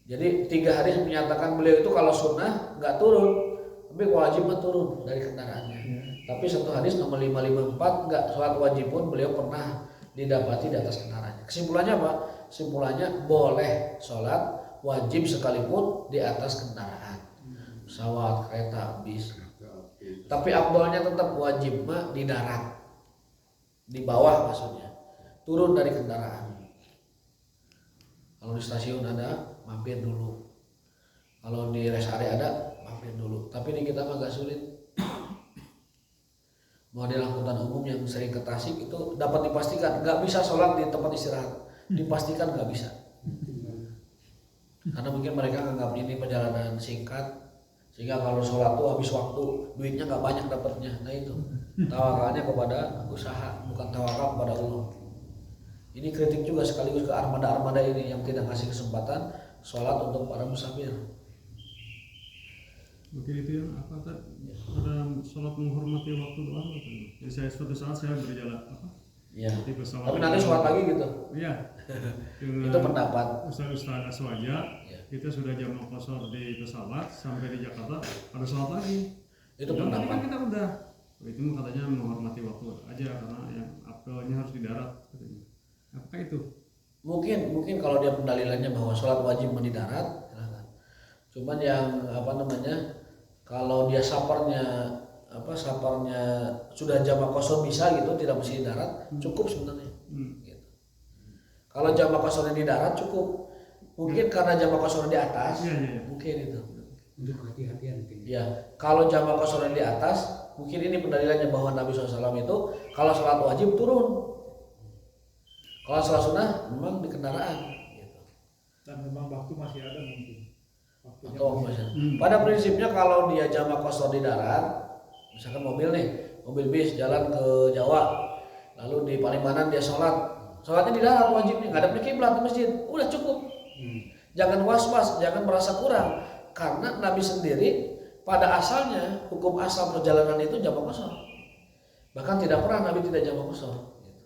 Jadi 3 hadis menyatakan beliau itu kalau sunnah nggak turun, tapi wajib turun dari kendaraannya. Tapi satu hadis nomor 554 nggak sholat wajib pun beliau pernah didapati di atas kendaraannya. Kesimpulannya apa? Kesimpulannya boleh sholat wajib sekalipun di atas kendaraan. Pesawat, kereta, bis. Tapi afdalnya tetap wajib di darat. Di bawah maksudnya. Turun dari kendaraan. Kalau di stasiun ada, mampir dulu. Kalau di rest area ada, mampir dulu. Tapi di kita mah agak sulit. model angkutan umum yang sering ke Tasik itu dapat dipastikan nggak bisa sholat di tempat istirahat, dipastikan nggak bisa, karena mungkin mereka anggap ini perjalanan singkat sehingga kalau sholat tuh habis waktu, duitnya nggak banyak dapatnya. Nah itu tawakalnya kepada usaha, bukan tawakal kepada Allah. Ini kritik juga sekaligus ke armada-armada ini yang tidak kasih kesempatan sholat untuk para musafir. Mungkin itu yang apa tadi ada sholat menghormati waktu doa kan. Jadi saya suatu saat saya berjalan Ya. di pesawat. Tapi nanti sholat lagi gitu. Iya. Itu pendapat. Ustaz Aswaja, Ya. kita sudah jam qashar di pesawat sampai di Jakarta ada sholat lagi. Itu Dan tadi pendapat. kan kita udah. Itu katanya menghormati waktu aja karena yang apelnya harus di darat katanya. Apakah itu? Mungkin kalau dia pendalilannya bahwa sholat wajib di darat, silakan. Cuman yang kalau dia saparnya sudah jamak qashar bisa gitu, tidak mesti di darat, cukup sebenarnya. Gitu. Kalau jamak qasharnya di darat cukup. Mungkin karena jamak qashar di atas, mungkin itu. Untuk hati-hatian mungkin. Ya, kalau jamak qasharnya di atas, mungkin ini pendalilannya bahwa Nabi SAW itu kalau sholat wajib turun. Kalau sholat sunnah memang di kendaraan. Gitu. Dan memang waktu masih ada mungkin. Waktunya Atau pada prinsipnya kalau dia jamak qashar di darat, misalkan mobil bis jalan ke Jawa, lalu di Palimanan dia sholatnya di darat wajibnya, nggak ada kiblat di masjid, udah cukup. Jangan was-was, jangan merasa kurang, karena Nabi sendiri pada asalnya hukum asal perjalanan itu jamak qashar, bahkan tidak pernah Nabi tidak jamak qashar, gitu.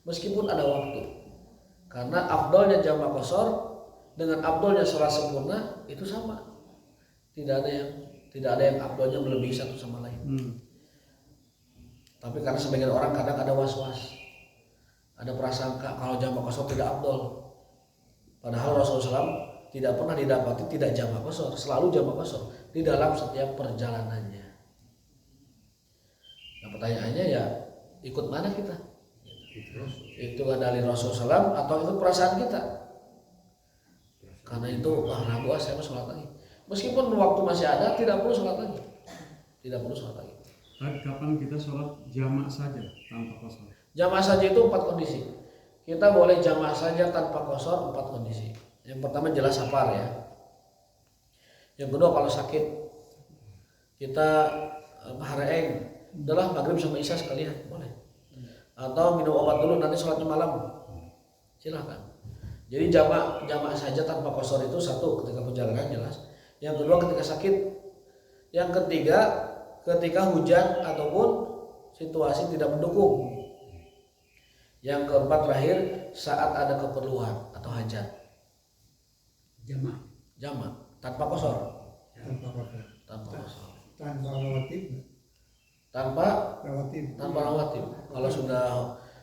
Meskipun ada waktu, karena afdolnya jamak qashar dengan afdolnya sholat sempurna itu sama, tidak ada yang afdolnya melebihi satu sama lain. Tapi karena sebagian orang kadang ada was-was, ada prasangka kalau jamak qashar tidak afdol. Padahal Rasulullah SAW tidak pernah didapati tidak jamak qashar, selalu jamak qashar di dalam setiap perjalanannya. Nah pertanyaannya ya ikut mana kita? Itu dari Rasulullah SAW atau ikut perasaan kita? Karena itu ragu saya mau sholat lagi. Meskipun waktu masih ada, tidak perlu sholat lagi. Tadi kapan kita sholat jamak saja tanpa qashar? Jamak saja itu 4 kondisi. Kita boleh jamak saja tanpa qashar 4 kondisi. Yang pertama jelas safar ya. Yang kedua kalau sakit, kita hareeng, udahlah maghrib sama isya sekalian, boleh. Atau minum obat dulu nanti sholatnya malam, silahkan. Jadi jamak saja tanpa qashar itu satu ketika perjalanan jelas. Yang kedua ketika sakit. Yang ketiga ketika hujan ataupun situasi tidak mendukung. Yang keempat terakhir saat ada keperluan atau hajat. Jamak tanpa qashar. Tanpa qashar. Tanpa rawatib.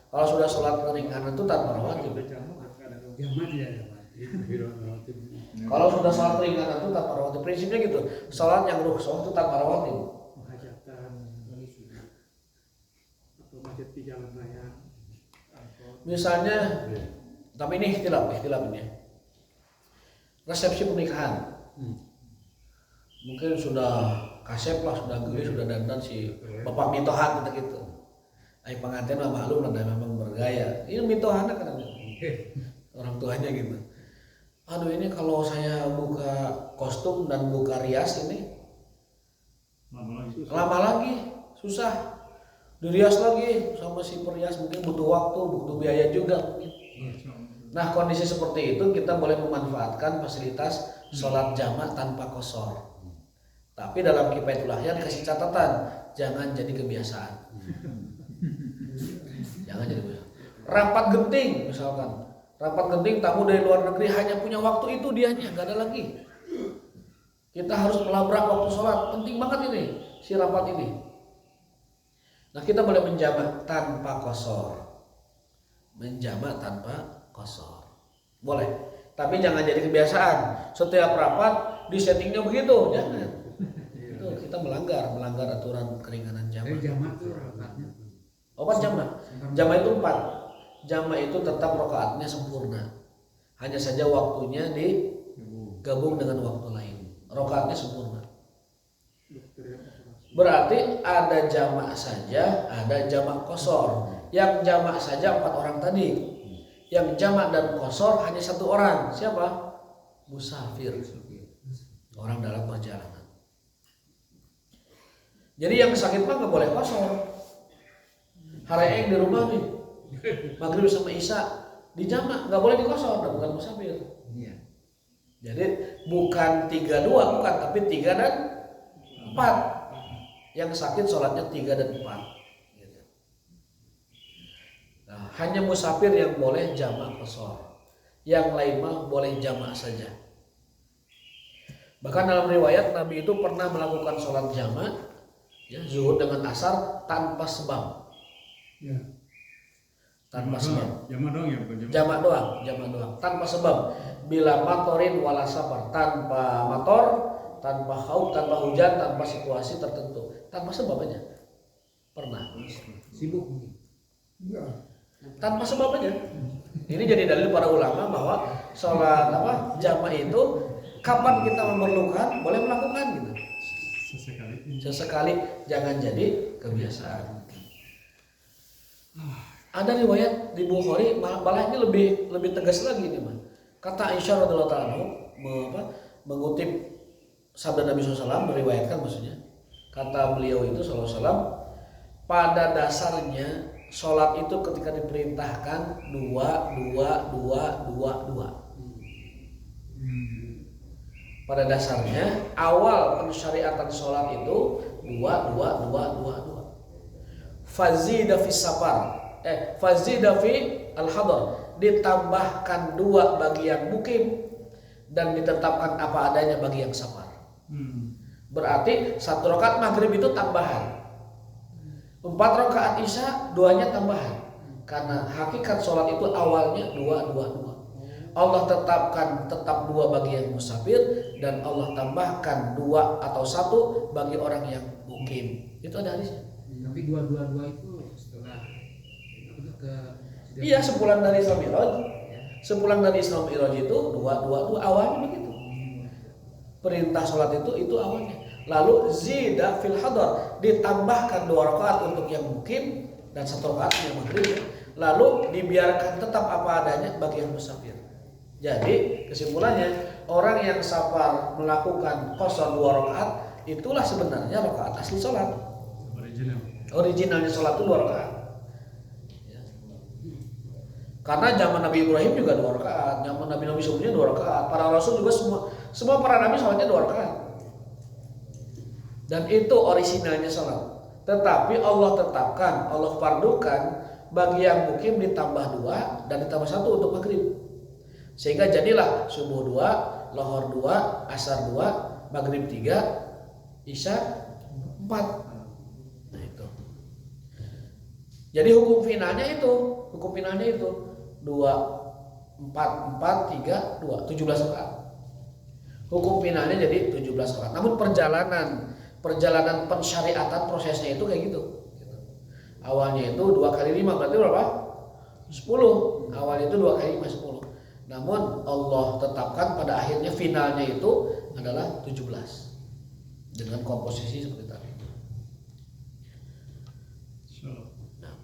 Kalau sudah sholat keringanan itu tanpa rawatib. Jamak tidak ada. Kalau sudah sholat ringan itu tanpa rawatib, prinsipnya gitu. Sholat yang rukhsah itu tanpa rawatib. hajatan atau macet di jalan raya. Misalnya, tapi ini ikhtilaf ini. Resepsi pernikahan, mungkin sudah kasep lah, sudah geli, sudah dandan si bapak mitohan gitu. Ay pengantin mah maklum lah, memang bergaya. Ini mitohan kan orang tuanya gitu. Aduh ini kalau saya buka kostum dan buka rias ini lama lagi, susah. Dirias lagi sama si perias mungkin butuh waktu, butuh biaya juga mungkin. Nah kondisi seperti itu kita boleh memanfaatkan fasilitas sholat jamak tanpa qashar. Tapi dalam Kifayatul Ahyan kasih catatan, jangan jadi kebiasaan. Jangan jadi kebiasaan. Rapat genting misalkan. Rapat genting tamu dari luar negeri hanya punya waktu itu dianya, nggak ada lagi. Kita harus melabrak waktu sholat, penting banget ini si rapat ini. Nah kita boleh menjamak tanpa qashar, boleh. Tapi jangan jadi kebiasaan. Setiap rapat di settingnya begitu, jangan. Itu kita melanggar aturan keringanan jamak. Jamak itu rapatnya. Opat jamak itu 4. Jamak itu tetap rakaatnya sempurna. Hanya saja waktunya digabung dengan waktu lain. Rakaatnya sempurna. Berarti ada jamak saja, ada jamak kosor. Yang jamak saja 4 orang tadi. Yang jamak dan kosor hanya 1 orang. Siapa? Musafir. Orang dalam perjalanan. Jadi yang sakit mah nggak boleh kosor. Hari di rumah nih, maghrib sama isya di jamak nggak boleh dikosor, dan bukan musafir. Iya. Jadi bukan 3-2, bukan, tapi 3 dan 4. Yang sakit sholatnya 3 dan 4. Gitu. Nah, hanya musafir yang boleh jamak qasar. Yang lain mah boleh jamak saja. Bahkan dalam riwayat Nabi itu pernah melakukan sholat jamak, ya, zuhur dengan asar tanpa sebab. Ya. Tanpa sebab. Jamak doang ya, bukan Jamak doang, tanpa sebab. Bila matorin wala safar, tanpa motor, tanpa haud, tanpa hujan, tanpa situasi tertentu, tanpa sebab aja. Pernah. Sibuk mungkin. Enggak. Tanpa sebab aja. Ini jadi dalil para ulama bahwa sholat jamak itu kapan kita memerlukan boleh melakukan gitu. Sesekali, jangan jadi kebiasaan. Ada riwayat di Bukhari malah ini lebih tegas lagi nih, Mas. Kata Aisyah radhiyallahu anha mengutip sabda Nabi SAW, meriwayatkan maksudnya. Kata beliau itu SAW, pada dasarnya sholat itu ketika diperintahkan 2. Pada dasarnya awal pensyariatan sholat itu 2. Fazida fi safar, fazida fi al-hadar, ditambahkan 2 bagi yang mukim dan ditetapkan apa adanya bagi yang safar. Berarti 1 rakaat maghrib itu tambahan, 4 rakaat isya 2-nya tambahan. Karena hakikat sholat itu awalnya 2. Allah tetapkan tetap 2 bagi yang musafir, dan Allah tambahkan 2 atau 1 bagi orang yang mukim. Itu ada hadisnya. Tapi 2 itu setelah ke Iya, sepulang dari Isra Mi'raj. Sepulang dari Isra Mi'raj itu 2 awalnya begitu. Perintah sholat itu awalnya. Lalu zida fil hadar, ditambahkan 2 rakaat untuk yang mukim dan 1 rakaat yang maghrib. Lalu dibiarkan tetap apa adanya bagi yang musafir. Jadi kesimpulannya, orang yang safar melakukan qasar 2 rakaat itulah sebenarnya rakaat asli sholat. Originalnya sholat itu 2 rakaat. Karena zaman Nabi Ibrahim juga 2 rakaat, zaman Nabi sebelumnya 2 rakaat, para rasul juga semua para nabi sholatnya 2 rakaat. Dan itu originalnya sholat. Tetapi Allah tetapkan, Allah fardukan bagi yang mukim ditambah 2 dan ditambah 1 untuk maghrib. Sehingga jadilah subuh 2, lohor 2, asar 2, maghrib 3, isya 4. Nah itu. Jadi hukum finalnya itu 2, 4, 3, 2, 17 rakaat. Hukum finalnya jadi 17 rakaat. Namun perjalanan pensyariatan prosesnya itu kayak gitu. Awalnya itu 2 kali 5 berarti berapa? 10. Awalnya itu 2 kali 5 10. Namun Allah tetapkan pada akhirnya finalnya itu adalah 17 dengan komposisi seperti tadi. Nah,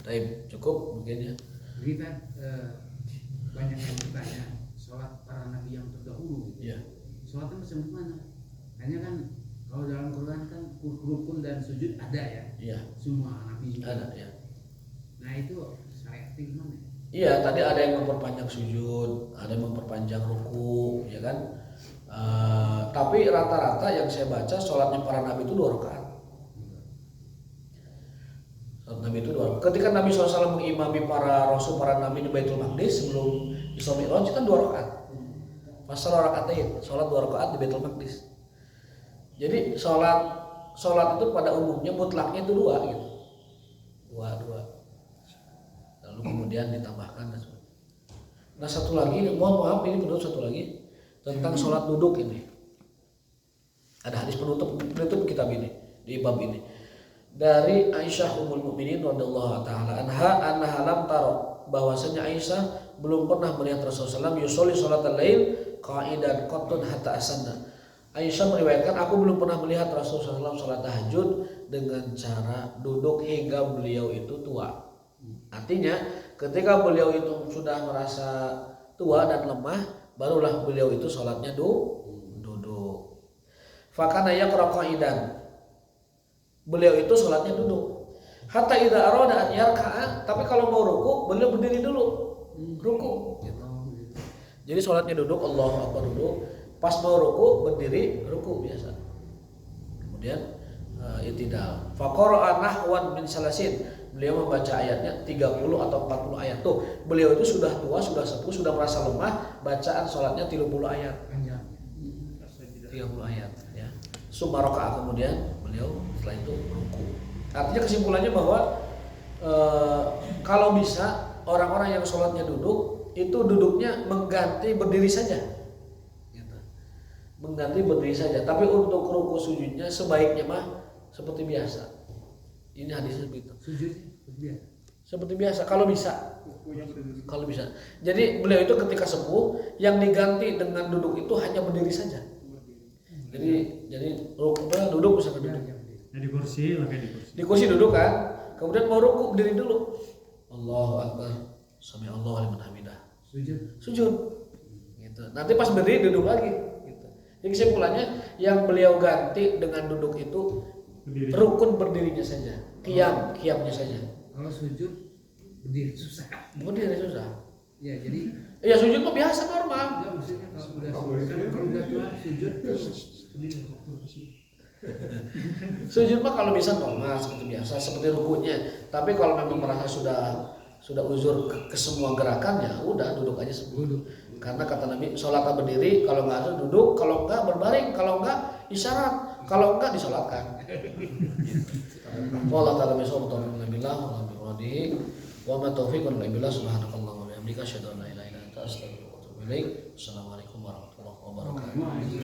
baik, cukup mungkin ya. Jadi kan banyak yang bertanya sholat para nabi yang terdahulu gitu. Iya. Sholatnya macam mana? Hanya kan kalau dalam Quran kan rukun dan sujud ada ya. Iya. Semua nabi juga Ada ya. Nah itu syariatnya gimana? Iya, tadi ada yang memperpanjang sujud, ada yang memperpanjang ruku, ya kan? Tapi rata-rata yang saya baca sholatnya para nabi itu 2 rakaat. Sholat nabi itu 2 rakaat. Ketika Nabi SAW mengimami para rasul, para nabi di Baitul Maqdis sebelum Isra Mi'raj kan 2 rakaat. Pasal rakaatain, sholat 2 rakaat di Baitul Maqdis. Jadi sholat itu pada umumnya mutlaknya itu 2 gitu. 2. Lalu kemudian ditambahkan dan sebagainya. Nah satu lagi, mohon maaf ini penutup satu lagi tentang sholat duduk ini. Ada hadis penutup kitab ini di bab ini dari Aisyah Ummul Mukminin radhiyallahu taala anha lam taro, bahwasanya Aisyah belum pernah melihat Rasulullah SAW yusolli sholatal lail qa'idan qattun hatta asanna. Aisyah meriwayatkan, aku belum pernah melihat Rasulullah SAW sholat tahajud dengan cara duduk hingga beliau itu tua. Artinya ketika beliau itu sudah merasa tua dan lemah, barulah beliau itu sholatnya duduk. Fakana yaqra qa'idan. Beliau itu sholatnya duduk. Hatta idza arada an yarka'a, tapi kalau mau ruku beliau berdiri dulu. Ruku. Gitu. Jadi sholatnya duduk, Allahu Akbar duduk. Pas mau ruku berdiri, ruku biasa. Kemudian i'tidal. Faqara'a nahwan min salasin. Beliau membaca ayatnya 30 atau 40 ayat. Tuh, beliau itu sudah tua, sudah sepuh, sudah merasa lemah, bacaan sholatnya 30 ayat. 30 ayat ya. Summa raka'a, kemudian beliau setelah itu ruku. Artinya kesimpulannya bahwa kalau bisa orang-orang yang sholatnya duduk itu duduknya mengganti berdiri saja. Mengganti berdiri saja, tapi untuk ruku sujudnya sebaiknya mah seperti biasa. Ini hadisnya begitu. Sujudnya Seperti biasa kalau bisa. Kalau bisa. Jadi beliau itu ketika sepuh yang diganti dengan duduk itu hanya berdiri saja. Jadi ruku duduk misalkan duduk. di kursi lah kayak di kursi. Di kursi duduk kan, kemudian mau ruku berdiri dulu. Allahu Akbar. Sami Allahu liman hamidah. Sujud. Gitu. Nanti pas berdiri duduk lagi. Jadi kesimpulannya yang beliau ganti dengan duduk itu berdiri. Rukun berdirinya saja, qiyamnya saja. Kalau sujud berdiri susah. Berdiri susah. Ya jadi. Ya sujud mah biasa normal. Ya maksudnya kalau udah tua sujud berdiri. Sujud mah kalau bisa normal seperti biasa, seperti rukunya. Tapi kalau memang merasa sudah uzur ke semua gerakan ya udah duduk aja sebelum. Karena kata Nabi, sholat berdiri, kalau nggak ada duduk, kalau nggak berbaring, kalau nggak isyarat, kalau nggak disolatkan. Wallahu ta'ala bishawab, wa ma taufiqun illa billah, subhanakallahumma wa bihamdika, asyhadu an la ilaha illa anta, astaghfiruka wa atubu ilaik. Assalamualaikum warahmatullahi wabarakatuh.